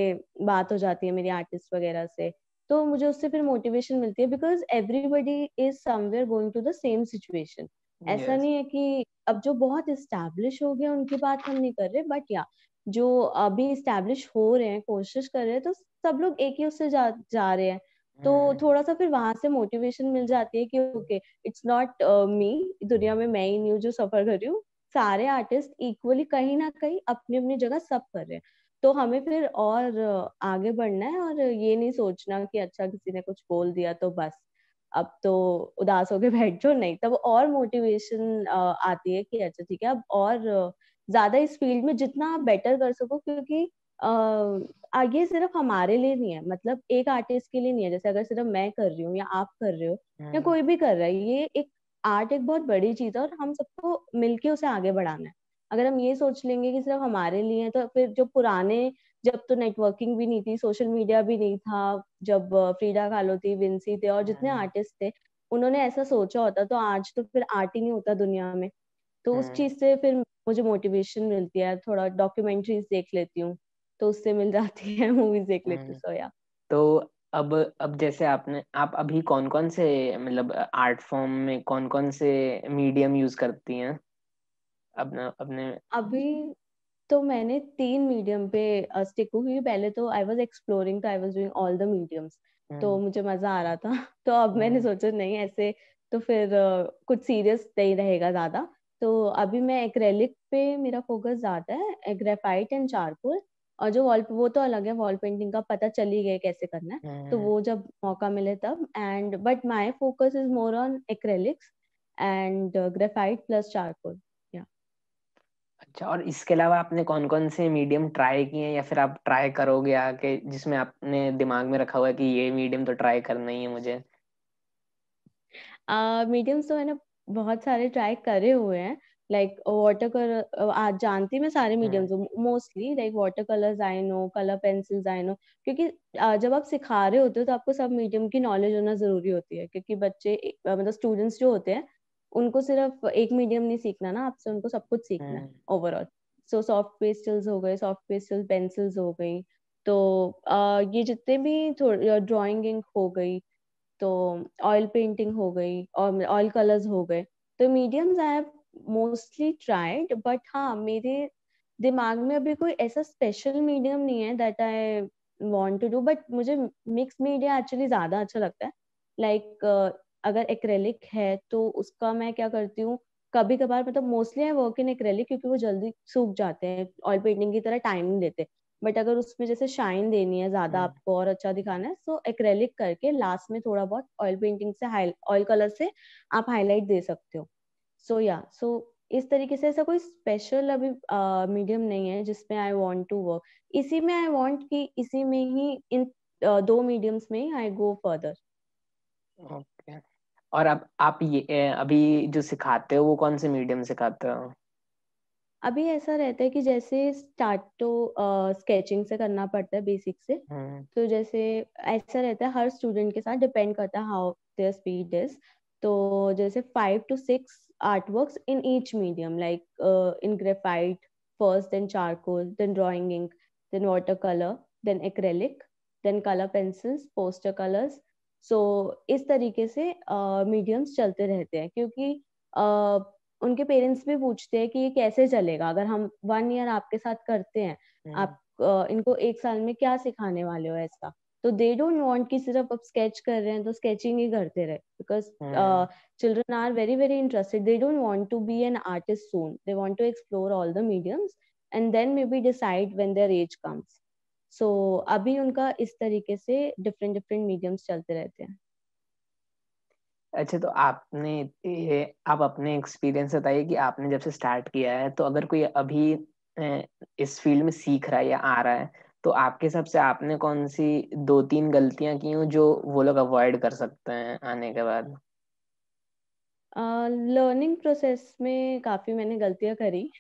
बात हो जाती है मेरी आर्टिस्ट वगैरह से, तो मुझे उससे फिर मोटिवेशन मिलती है because everybody is somewhere going to the same situation. ऐसा यस। नहीं है कि अब जो बहुत इस्टेब्लिश हो गया उनकी बात हम नहीं कर रहे, बट या जो अभी इस्टेब्लिश हो रहे हैं, कोशिश कर रहे हैं, तो सब लोग एक ही उससे जा रहे हैं. तो हम्म। थोड़ा सा फिर वहां से मोटिवेशन मिल जाती है कि ओके, इट्स नॉट मी, दुनिया में मैं ही नहीं हूँ जो सफर कर रही हूँ. सारे आर्टिस्ट इक्वली कहीं ना कहीं अपनी अपनी जगह सब कर रहे हैं. तो हमें फिर और आगे बढ़ना है, और ये नहीं सोचना कि अच्छा किसी ने कुछ बोल दिया तो बस अब तो उदास होके बैठ जाओ. नहीं, तब और मोटिवेशन आती है कि अच्छा ठीक है, अब और ज्यादा इस फील्ड में जितना आप बेटर कर सको, क्योंकि आगे सिर्फ हमारे लिए नहीं है, मतलब एक आर्टिस्ट के लिए नहीं है. जैसे अगर सिर्फ मैं कर रही हूँ या आप कर रहे हो या हम्म। कोई भी कर रहा है, ये एक आर्ट एक बहुत बड़ी चीज है और हम सबको मिलके उसे आगे बढ़ाना है. अगर हम ये सोच लेंगे कि सिर्फ हमारे लिए है, तो फिर जो पुराने, जब तो नेटवर्किंग भी नहीं थी, सोशल मीडिया भी नहीं था, जब फ्रीडा kahlo थी, विंसी थे और जितने हम्म। आर्टिस्ट थे, उन्होंने ऐसा सोचा होता तो आज तो फिर आर्ट ही नहीं होता दुनिया में. तो उस हम्म। चीज से फिर मुझे मोटिवेशन मिलती है, थोड़ा डॉक्यूमेंट्रीज देख लेती हूँ तो उससे मिल जाती है, मूवीज देख लेती हूँ. हम्म। सो या तो अब जैसे आप अभी कौन कौन से मतलब आर्ट फॉर्म में कौन कौन से मीडियम यूज करती हैं अपना अपने? अभी तो मैंने 3 मीडियम पे स्टिक हुई. पहले तो आई वाज एक्सप्लोरिंग, तो I was doing all the mediums, तो हम्म। मुझे मजा आ रहा था. तो अब मैंने हम्म। सोचा नहीं ऐसे तो फिर कुछ सीरियस नहीं रहेगा ज्यादा. तो अभी मैं एक्रेलिक पे मेरा फोकस ज्यादा है, ग्रेफाइट एंड चारकोल. और जो वॉल, वो तो अलग है, वॉल पेंटिंग का पता चल ही गया कैसे करना है, तो हम्म। वो जब मौका मिले तब. And but my focus is more on acrylics and graphite plus charcoal. अच्छा, और इसके अलावा आपने कौन कौन से मीडियम ट्राई किए हैं या फिर आप ट्राई करोगे आके, जिसमें आपने दिमाग में रखा हुआ है कि ये मीडियम तो ट्राई करना ही है मुझे? मीडियम्स तो मैंने बहुत सारे ट्राई करे हुए हैं. लाइक वाटर कलर, आज जानती मैं सारे hmm. Mediums mostly, like water colours I know, colour pencils I know. क्योंकि जब आप सिखा रहे होते हो तो आपको सब मीडियम की नॉलेज होना जरूरी होती है, क्योंकि बच्चे मतलब स्टूडेंट्स जो होते हैं उनको सिर्फ एक मीडियम नहीं सीखना ना आपसे, उनको सब कुछ सीखना है हम्म। ओवरऑल. सो सॉफ्ट पेस्टल्स हो गए, सॉफ्ट पेस्टल पेंसिल्स हो गई, तो ये जितने भी थोड़ी ड्राइंग इंक हो गई, तो ऑयल पेंटिंग हो गई और ऑयल कलर्स हो गए. तो mediums I have mostly tried, but हाँ मेरे दिमाग में अभी कोई ऐसा स्पेशल मीडियम नहीं है that I want to do. But मुझे मिक्स मीडिया एक्चुअली ज्यादा अच्छा लगता है. लाइक अगर एक्रेलिक है तो उसका मैं क्या करती हूँ, कभी कभार मतलब mostly I work in acrylic क्योंकि वो जल्दी सूख जाते हैं, ऑयल पेंटिंग की तरह टाइम नहीं देते। बट अगर उसमें जैसे शाइन देनी है ज्यादा आपको और अच्छा दिखाना है, सो एक्रेलिक करके लास्ट में थोड़ा बहुत ऑयल पेंटिंग से ऑयल कलर से आप हाईलाइट दे सकते हो। सो इस तरीके से ऐसा कोई स्पेशल अभी मीडियम नहीं है जिसमें आई वांट टू वर्क। इसी में आई वांट कि इसी में ही इन दो मीडियम्स में ही आई गो फर्दर। ओके। और अब आप ये अभी जो सिखाते हो वो कौन से मीडियम सिखाते हो? अभी ऐसा रहता है कि जैसे स्टार्ट तो स्केचिंग से करना पड़ता है, बेसिक से। हम्म। तो जैसे ऐसा रहता है, हर स्टूडेंट के साथ डिपेंड करता है हाउ देयर स्पीड इज। तो जैसे 5 to 6 artworks in each medium, like in graphite first, then charcoal, then drawing ink, then watercolor, then acrylic, then color pencils, poster colors. So इस तरीके से मीडियम्स चलते रहते हैं, क्योंकि उनके पेरेंट्स भी पूछते हैं कि ये कैसे चलेगा अगर हम 1 year आपके साथ करते हैं, आप इनको 1 साल में क्या सिखाने वाले हो ऐसा। तो दे डोंट वांट कि सिर्फ अब स्केच कर रहे हैं तो स्केचिंग ही करते रहे, because children are very very interested. They don't want to be an artist soon. They want to explore all the mediums and then maybe decide when their age comes. So अभी उनका इस तरीके से डिफरेंट डिफरेंट मीडियम्स चलते रहते हैं। अच्छा, तो आप अपने एक्सपीरियंस बताइए कि आपने जब से स्टार्ट किया है, तो अगर कोई अभी इस फील्ड में सीख रहा है या आ रहा है, तो आपके हिसाब से आपने कौन सी 2-3 गलतियां की हो जो वो लोग अवॉइड कर सकते हैं आने के बाद? लर्निंग प्रोसेस में काफी मैंने गलतियां करी।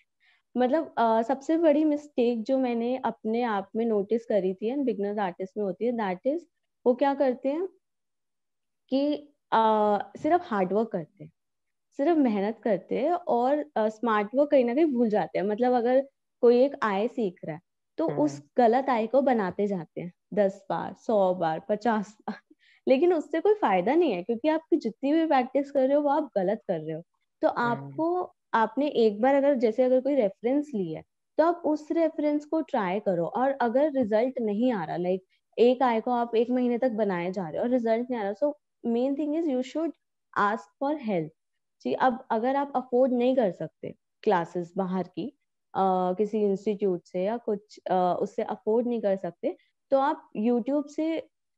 मतलब सबसे बड़ी मिस्टेक जो मैंने अपने आप में नोटिस करी थी एंड बिगनर्स आर्टिस्ट में होती है, दैट इज वो क्या करते हैं कि सिर्फ हार्ड वर्क करते हैं, सिर्फ मेहनत करते हैं और स्मार्ट वर्क कहीं ना कहीं भूल जाते हैं। मतलब अगर कोई एक आय सीख रहा है तो उस गलत आय को बनाते जाते हैं 10 बार, 100 बार, 50 बार। लेकिन उससे कोई फायदा नहीं है, क्योंकि आपकी जितनी भी प्रैक्टिस कर रहे हो वो आप गलत कर रहे हो। तो आपको, आपने एक बार अगर जैसे अगर कोई रेफरेंस ली है तो आप उस रेफरेंस को ट्राई करो, और अगर रिजल्ट नहीं आ रहा, लाइक एक आय को आप 1 महीने तक बनाए जा रहे हो और रिजल्ट नहीं आ रहा, so main thing is you should ask for help. जी, अब अगर आप अफोर्ड नहीं कर सकते क्लासेस बाहर की किसी इंस्टीट्यूट से या कुछ उससे अफोर्ड नहीं कर सकते, तो आप यूट्यूब से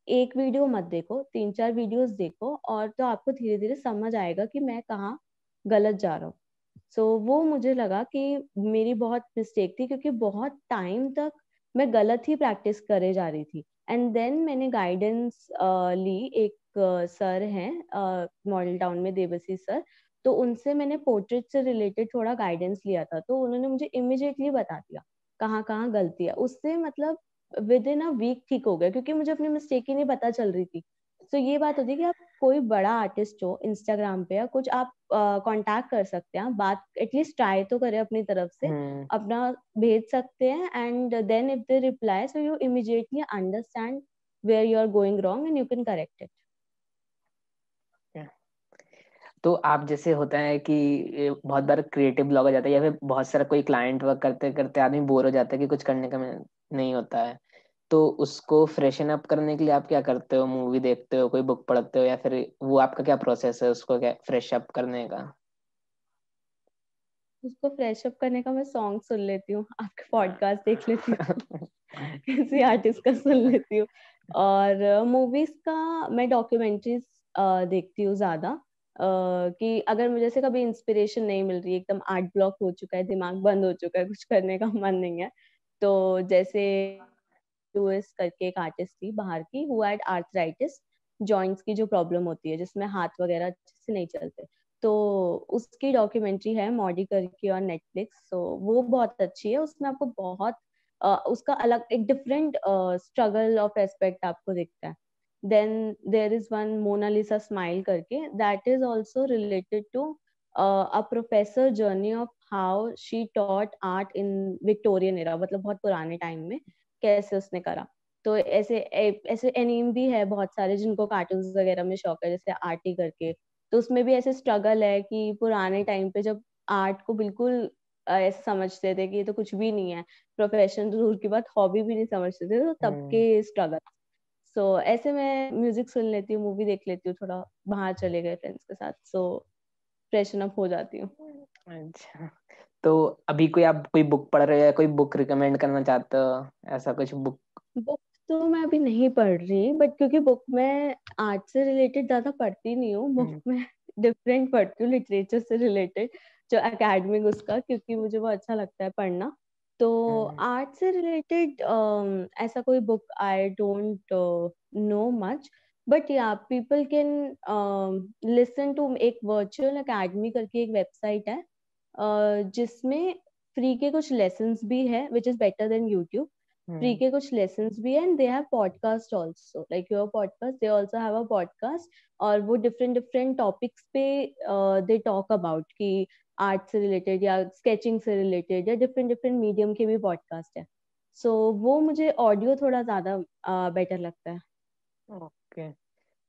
एक वीडियो मत देखो, 3-4 वीडियोस देखो, और तो आपको धीरे धीरे समझ आएगा कि मैं कहाँ गलत जा रहा हूँ। सो वो मुझे लगा कि मेरी बहुत मिस्टेक थी, क्योंकि बहुत टाइम तक मैं गलत ही प्रैक्टिस करे जा रही थी। एंड देन मैंने गाइडेंस ली, एक सर हैं मॉडल टाउन में, देवसी सर। तो उनसे मैंने पोर्ट्रेट से रिलेटेड थोड़ा गाइडेंस लिया था, तो उन्होंने मुझे इमिजिएटली बता दिया कहाँ कहाँ गलती है। उससे मतलब विद इन अ वीक ठीक हो गया, क्योंकि मुझे अपनी मिस्टेक ही नहीं पता चल रही थी। तो ये बात होती है कि आप कोई बड़ा आर्टिस्ट हो इंस्टाग्राम पे या कुछ, आप कांटेक्ट कर सकते हैं, बात एटलीस्ट ट्राई तो करें अपनी तरफ से, अपना भेज सकते हैं। And then if they reply, so you immediately understand where you are going wrong and you can correct it. तो आप जैसे होता है कि बहुत बार क्रिएटिव ब्लॉक हो जाता है, या फिर बहुत सारा कोई क्लाइंट वर्क करते करते आदमी बोर हो जाता है कि कुछ करने का नहीं होता है, तो उसको फ्रेशन अप करने के लिए आप क्या करते हो? मूवी देखते हो, कोई बुक पढ़ते हो, या फिर वो आपका क्या प्रोसेस है उसको क्या फ्रेश अप करने का? उसको फ्रेश अप करने का मैं सॉन्ग सुन लेती हूँ, आपके पॉडकास्ट देख लेती हूँ, किसी आर्टिस्ट का सुन लेती हूँ। और मूवीज का मैं डॉक्यूमेंट्रीज देखती हूँ ज्यादा। कि अगर मुझे से कभी इंस्पिरेशन नहीं मिल रही, एकदम आर्ट ब्लॉक हो चुका है, दिमाग बंद हो चुका है, कुछ करने का मन नहीं है, तो जैसे लुइस करके एक आर्टिस्ट थी बाहर की, हु हैड आर्थराइटिस, जॉइंट्स की जो प्रॉब्लम होती है जिसमें हाथ वगैरह अच्छे से नहीं चलते। तो उसकी डॉक्यूमेंट्री है मॉडी करके और नेटफ्लिक्स, तो वो बहुत अच्छी है। उसमें आपको बहुत उसका अलग एक डिफरेंट स्ट्रगल ऑफ एस्पेक्ट आपको दिखता है। Then there is one Mona Lisa smile करके, that is also related to a professor journey of how she taught art in Victorian era, मतलब बहुत पुराने टाइम में कैसे उसने करा। तो ऐसे एनीम भी है बहुत सारे जिनको कार्टून्स वगैरह में शौक है, जैसे आर्टी करके। तो उसमें भी ऐसे स्ट्रगल है कि पुराने टाइम पे जब आर्ट को बिल्कुल ऐसे समझते थे कि ये तो कुछ भी नहीं है, प्रोफेशन तो दूर की बात, हॉबी भी नहीं समझते थे, तो तब के स्ट्रगल। सो ऐसे मैं म्यूजिक सुन लेती हूँ, मूवी देख लेती हूँ, थोड़ा बाहर चले गए फ्रेंड्स के साथ, सो फ्रेशन अप हो जाती हूँ। अच्छा, तो अभी कोई आप कोई बुक पढ़ रहे हो या कोई बुक रिकमेंड करना चाहते हो, ऐसा कुछ बुक? बुक तो मैं अभी नहीं पढ़ रही, बट क्योंकि बुक में आर्ट से रिलेटेड ज्यादा पढ़ती नहीं हूँ, बुक हम्म। में डिफरेंट पढ़ती हूँ, लिटरेचर से रिलेटेड, जो एकेडमिक उसका, क्योंकि मुझे वो अच्छा लगता है पढ़ना। तो हम्म। आर्ट से रिलेटेड ऐसा कोई book I don't know much, but या पीपल कैन लिसन टू एक वर्चुअल एकेडमी करके एक वेबसाइट है, जिसमें फ्री के कुछ लेसन्स भी है, which is better than YouTube. Free hmm. के कुछ लेसन्स भी है, and they have podcast also, like your podcast, they also have a podcast. और वो डिफरेंट डिफरेंट टॉपिक्स पे दे टॉक अबाउट कि आर्ट से रिलेटेड या स्केचिंग से रिलेटेड या डिफरेंट डिफरेंट मीडियम के भी पॉडकास्ट है। सो वो मुझे ऑडियो थोड़ा ज्यादा बेटर लगता है। ओके।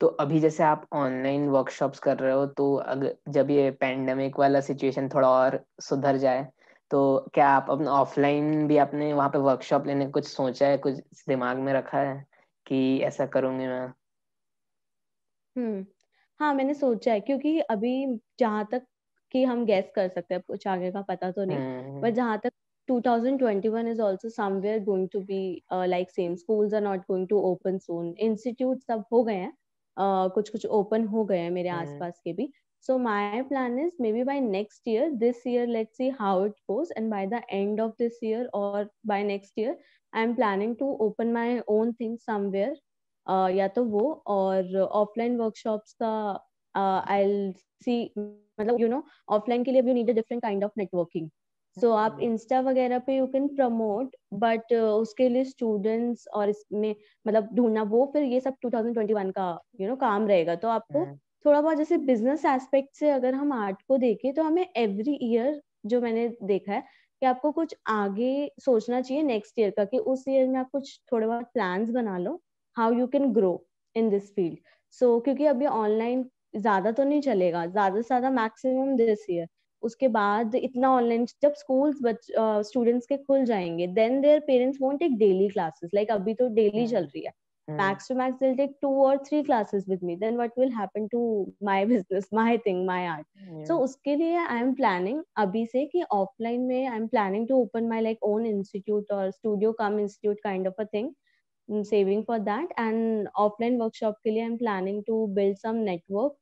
तो अभी जैसे आप ऑनलाइन वर्कशॉप्स कर रहे हो, तो अगर जब ये पेंडेमिक वाला सिचुएशन थोड़ा और सुधर जाए, तो क्या आप अपना ऑफलाइन भी अपने वहाँ पे वर्कशॉप लेने का कुछ सोचा है, कुछ दिमाग में रखा है कि ऐसा करूंगी मैं? हम्म। हाँ, मैंने सोचा है, क्योंकि अभी जहां तक कि हम गेस कर सकते हैं, कुछ आगे का पता तो नहीं, पर हम्म। जहां तक 2021 is also somewhere going to be like same, schools are not going to open soon, institute सब हो गए हैं, कुछ कुछ ओपन हो गए हैं मेरे हम्म। आसपास के भी। So my plan is maybe by next year, this year let's see how it goes, and by the end of this year or by next year I'm planning to open my own thing somewhere, या तो वो, और ऑफलाइन वर्कशॉप्स का आई सी, मतलब ऑफलाइन के लिए you need a different kind of networking. So आप हम्म। इंस्टा वगैरह पे यू कैन प्रमोट, बट उसके लिए स्टूडेंट्स और इसमें मतलब ढूंढना, वो फिर ये सब 2021 का काम रहेगा। तो आपको हम्म। थोड़ा बहुत जैसे बिजनेस एस्पेक्ट से अगर हम आर्ट को देखें, तो हमें एवरी ईयर, जो मैंने देखा है, कि आपको कुछ आगे सोचना चाहिए नेक्स्ट ईयर का, कि उस ईयर में आप कुछ थोड़े बहुत प्लान्स बना लो, how you can grow in this field. So क्योंकि अभी ऑनलाइन ज्यादा तो नहीं चलेगा, ज्यादा से ज्यादा मैक्सिमम दिस ईयर, उसके बाद इतना ऑनलाइन, जब स्कूल्स स्टूडेंट्स के खुल जाएंगे, then their parents won't take daily classes, like अभी तो डेली चल रही है, हम्म। max to max they'll take 2 or 3 classes with me, then what will happen to my business, my thing, my art? So हम्म। उसके लिए आई एम प्लानिंग अभी से कि ऑफलाइन में I am planning to open my like own institute और studio cum institute kind of a thing, saving for that, and offline workshop ke liye I'm planning to build some network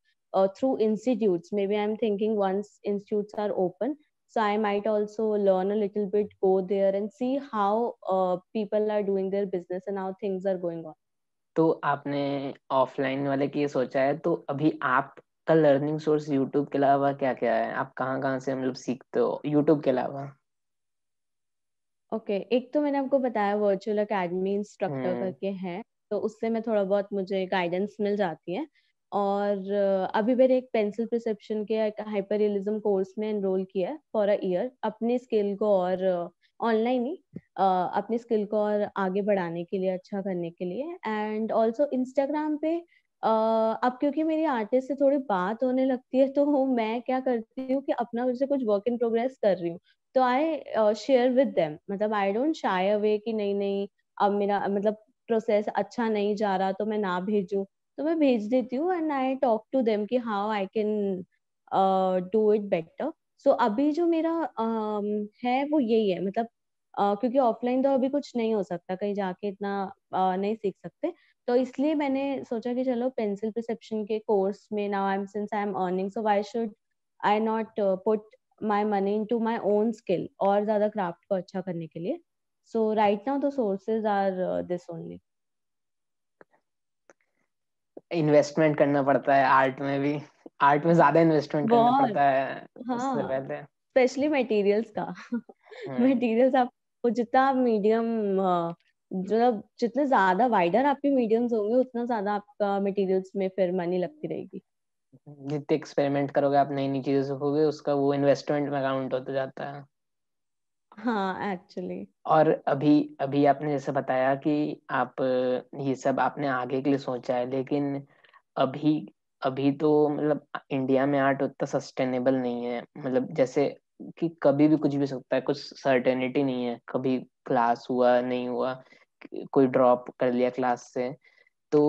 through institutes. Maybe I'm thinking once institutes are open, so I might also learn a little bit, go there and see how people are doing their business and how things are going on. तो आपने ऑफलाइन वाले की ये सोचा है, तो अभी आपका लर्निंग सोर्स यूट्यूब के अलावा क्या क्या है? आप कहाँ कहाँ से मतलब सीखते हो यूट्यूब के अलावा? ओके, एक तो मैंने आपको बताया वर्चुअल एकेडमी इंस्ट्रक्टर हम्म। करके है, तो उससे मैं थोड़ा बहुत मुझे गाइडेंस मिल जाती है। और अभी मैंने एक पेंसिल परसेप्शन के एक हाइपर रियलिज्म कोर्स में एनरोल किया है फॉर अ ईयर, अपनी स्किल को और ऑनलाइन ही अपनी स्किल को और आगे बढ़ाने के लिए, अच्छा करने के लिए। एंड ऑल्सो इंस्टाग्राम पे अब क्योंकि मेरी आर्टिस्ट से थोड़ी बात होने लगती है, तो मैं क्या करती हूँ कि अपना जैसे कुछ वर्क इन प्रोग्रेस कर रही हूँ, तो आई शेयर विद देम, मतलब आई डोंट शाय अवे कि नहीं नहीं, अब मेरा मतलब प्रोसेस अच्छा नहीं जा रहा तो मैं ना भेजूं, तो मैं भेज देती हूँ, and I talk to them कि how I can do it better. So अभी जो मेरा है वो यही है, मतलब क्योंकि ऑफलाइन तो अभी कुछ नहीं हो सकता, कहीं जाके इतना नहीं सीख सकते, तो इसलिए मैंने सोचा कि चलो पेंसिल परसेप्शन के कोर्स में, now I am since I am earning, so why should I not put my money into my own skill और ज्यादा क्राफ्ट को अच्छा करने के लिए। So right now the sources are this only. Investment करना पड़ता है आर्ट में भी, आर्ट में ज्यादा इन्वेस्टमेंट करना बहुत, पड़ता है उससे हाँ, पहले। स्पेशली मटेरियल्स का। हम्म। मटेरियल्स आपको जितना मीडियम, मतलब जितने ज्यादा वाइडर आपके मीडियम्स होंगे, उतना ज्यादा आपका मटेरियल्स में फिर मनी लगती रहेगी। जितने एक्सपेरिमेंट करोगे आप, नई नई चीजें सीखोगे, उसका वो इन्वेस्टमेंट में काउंट होता जाता है। हाँ एक्चुअली। और अभी अभी आपने जैसे बताया कि आप ये सब आपने आगे के लिए सोचा है, लेकिन अभी अभी तो मतलब इंडिया में आर्ट उतना सस्टेनेबल नहीं है, मतलब जैसे कि कभी भी कुछ भी हो सकता है, कुछ सर्टेनिटी नहीं है, कभी क्लास हुआ नहीं हुआ, कोई ड्रॉप कर लिया क्लास से, तो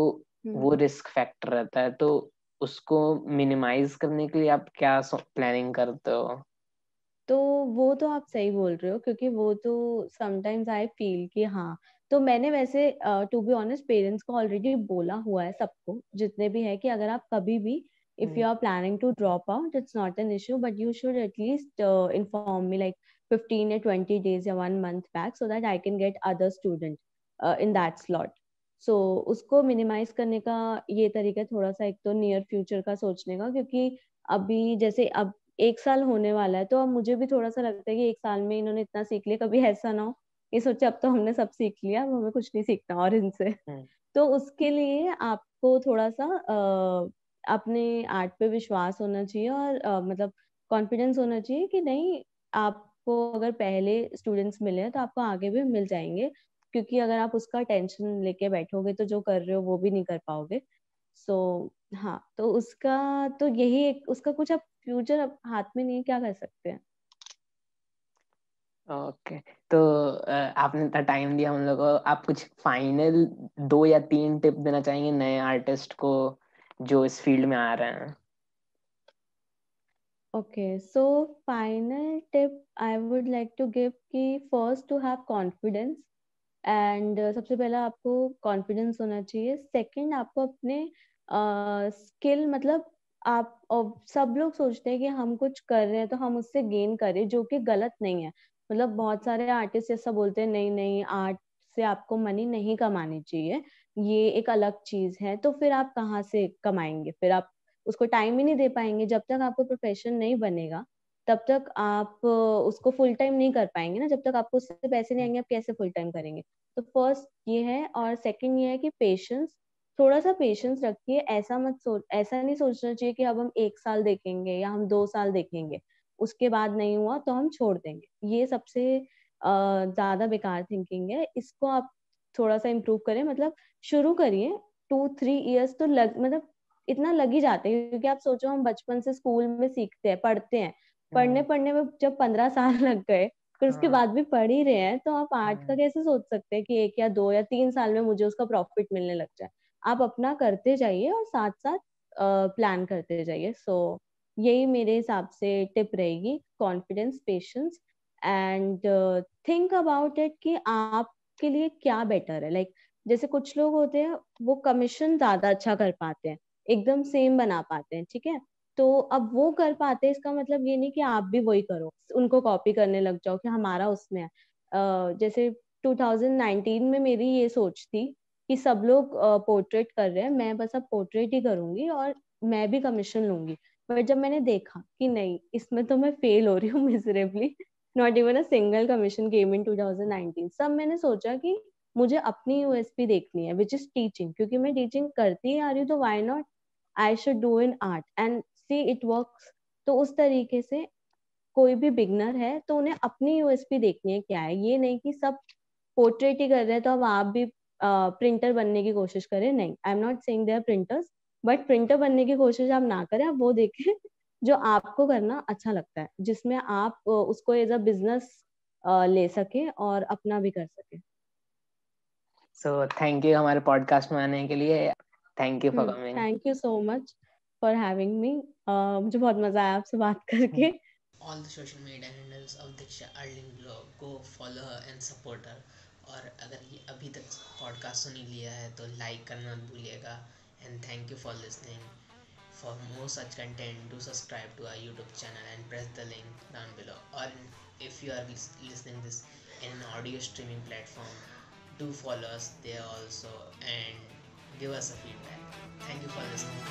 वो हम्म। रिस्क फैक्टर रहता है। तो उसको मिनिमाइज करने के लिए आप क्या प्लानिंग करते हो? तो वो तो आप सही बोल रहे हो, क्योंकि वो तो समटाइम्स आई फील कि हाँ, तो मैंने वैसे टू बी ऑनेस्ट पेरेंट्स को ऑलरेडी बोला हुआ है, सबको जितने भी है, कि अगर आप कभी भी if you are planning to drop out, it's not an issue, but you should at least inform me like 15 या 20 days या 1 month back, so that I can get other student in that slot. सो उसको मिनिमाइज करने का ये तरीका थोड़ा सा, एक तो नियर फ्यूचर का सोचने का, क्योंकि अभी जैसे अब 1 साल होने वाला है, तो अब मुझे भी थोड़ा सा लगता है कि 1 साल में इन्होंने इतना सीख लिया, कभी ऐसा ना हो ये सोचे अब तो हमने सब सीख लिया, अब हमें कुछ नहीं सीखना और इनसे। तो उसके लिए आपको थोड़ा सा अपने आर्ट पे विश्वास होना चाहिए, और मतलब कॉन्फिडेंस होना चाहिए कि नहीं, आपको अगर पहले स्टूडेंट्स मिले हैं तो आपको आगे भी मिल जाएंगे, क्योंकि अगर आप उसका टेंशन लेके बैठोगे तो जो कर रहे हो वो भी नहीं कर पाओगे। सो हाँ, तो उसका तो यही एक, उसका कुछ अब फ्यूचर अब हाथ में नहीं है, क्या कर सकते हैं। ओके, तो आपने इतना टाइम दिया हम लोग को, आप कुछ फाइनल 2 या 3 टिप देना चाहेंगे नए आर्टिस्ट को जो इस फील्ड में आ रहे हैं? Okay, so final tip I would like to give कि first to have confidence, and सबसे पहला आपको कॉन्फिडेंस होना चाहिए। सेकंड, आपको अपने स्किल मतलब आप सब लोग सोचते हैं कि हम कुछ कर रहे हैं तो हम उससे गेन करें, जो कि गलत नहीं है। मतलब बहुत सारे आर्टिस्ट ऐसा बोलते हैं, नहीं नहीं, आर्ट से आपको मनी नहीं कमानी चाहिए, ये एक अलग चीज है। तो फिर आप कहाँ से कमाएंगे? फिर आप उसको टाइम ही नहीं दे पाएंगे। जब तक आपको प्रोफेशन नहीं बनेगा तब तक आप उसको फुल टाइम नहीं कर पाएंगे ना। जब तक आपको उससे पैसे नहीं आएंगे, आप कैसे फुल टाइम करेंगे? तो फर्स्ट ये है, और सेकंड ये है कि पेशेंस, थोड़ा सा पेशेंस रखिए। ऐसा नहीं सोचना चाहिए कि अब हम 1 साल देखेंगे या हम 2 साल देखेंगे, उसके बाद नहीं हुआ तो हम छोड़ देंगे। ये सबसे ज्यादा बेकार थिंकिंग है। इसको आप थोड़ा सा इम्प्रूव करें, मतलब शुरू करिए। 2-3 years तो मतलब इतना लग ही जाते हैं, क्योंकि आप सोचो हम बचपन से स्कूल में सीखते हैं, पढ़ते हैं, पढ़ने पढ़ने में जब 15 साल लग गए, फिर उसके बाद भी पढ़ ही रहे हैं, तो आप आर्ट का कैसे सोच सकते हैं कि 1 या 2 या 3 साल में मुझे उसका प्रॉफिट मिलने लग जाए? आप अपना करते जाइए और साथ साथ प्लान करते जाइए। सो यही मेरे हिसाब से टिप रहेगी, confidence, patience, and think about it कि आपके लिए क्या बेटर है। लाइक जैसे कुछ लोग होते हैं वो कमीशन ज्यादा अच्छा कर पाते हैं, एकदम सेम बना पाते हैं, ठीक है, तो अब वो कर पाते हैं, इसका मतलब ये नहीं कि आप भी वही करो, उनको कॉपी करने लग जाओ कि हमारा उसमें है। जैसे 2019 में मेरी ये सोच थी कि सब लोग पोर्ट्रेट कर रहे हैं, मैं बस अब पोर्ट्रेट ही करूंगी और मैं भी कमीशन लूंगी। बट जब मैंने देखा कि नहीं, इसमें तो मैं फेल हो रही हूँ miserably, not even a single commission came in 2019, सब मैंने सोचा कि मुझे अपनी यूएसपी देखनी है, विच इज टीचिंग, क्योंकि मैं टीचिंग करती आ रही हूँ, तो why not I should do in art and see it works. तो उस तरीके से कोई भी बिगनर है तो उन्हें अपनी यूएसपी देखनी है क्या है, ये नहीं कि सब पोर्ट्रेट ही कर रहे हैं तो अब आप भी प्रिंटर बनने की कोशिश करें। नहीं, I am not saying they are printers, but printer बनने की कोशिश आप ना करें, आप वो देखें जो आपको करना अच्छा लगता है, जिसमें आप उसको एज अ बिजनेस ले सके और अपना भी कर सके। सो थैंक यू हमारे पॉडकास्ट में आने के लिए। Thank you for coming. Thank you so much for having me. मुझे बहुत मजा आया आपसे बात करके। All the social media handles of Diksha Arling blog, go follow her and support her. और अगर ये अभी तक पॉडकास्ट सुन ही लिया है तो लाइक करना मत भूलिएगा। And thank you for listening. For more such content, do subscribe to our YouTube channel and press the link down below. Or if you are listening this in an audio streaming platform, do follow us there also and give us a feedback. Thank you for listening.